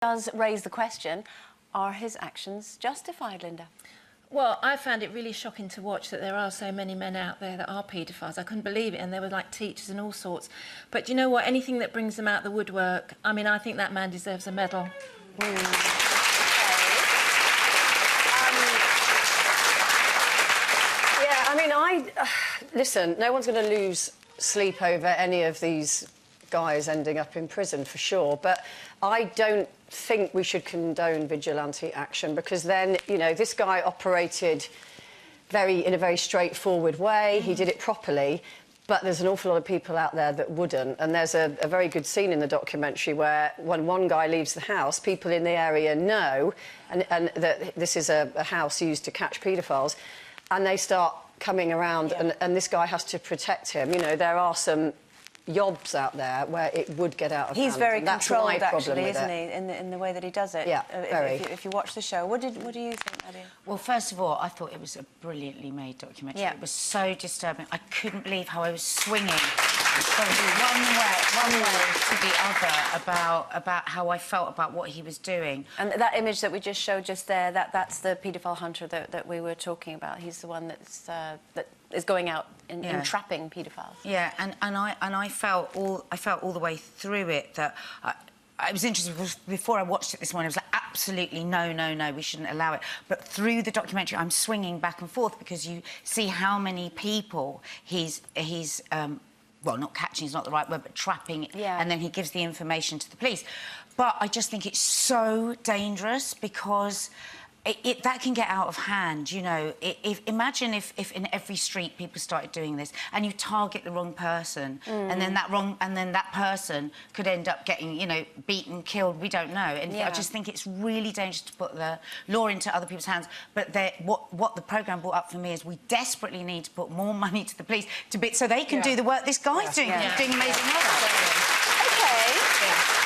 does raise the question, are his actions justified, Linda? Well, I found it really shocking to watch that there are so many men out there that are paedophiles. I couldn't believe it, and there were, like, teachers and all sorts. But you know what? Anything that brings them out the woodwork, I mean, I think that man deserves a medal. Yeah, I mean, listen, no one's going to lose sleep over any of these guys ending up in prison, for sure, but I don't think we should condone vigilante action, because then, you know, this guy operated in a very straightforward way. He did it properly, but there's an awful lot of people out there that wouldn't, and there's a very good scene in the documentary where when one guy leaves the house, people in the area know and that this is a house used to catch paedophiles, and they start coming around, and this guy has to protect him. You know, there are some yobs out there where it would get out of hand. He's very controlled, actually, isn't he, in the way that he does it. Yeah, very. If you watch the show, what do you think, Maddie? Well, first of all, I thought it was a brilliantly made documentary. Yeah. It was so disturbing. I couldn't believe how I was swinging from one way to the other about how I felt about what he was doing. And that image that we just showed just there, that's the paedophile hunter that we were talking about. He's the one that is going out and trapping paedophiles. Yeah, and I felt all the way through it that I was interested. Before I watched it this morning, I was like, absolutely no, we shouldn't allow it. But through the documentary, I'm swinging back and forth, because you see how many people he's well, not catching is not the right word, but trapping, and then he gives the information to the police. But I just think it's so dangerous, because that can get out of hand, you know. Imagine if in every street people started doing this, and you target the wrong person, and then that person could end up getting, you know, beaten, killed. We don't know. And I just think it's really dangerous to put the law into other people's hands. But what the programme brought up for me is we desperately need to put more money to the police so they can do the work this guy's doing. He's doing amazing work. OK.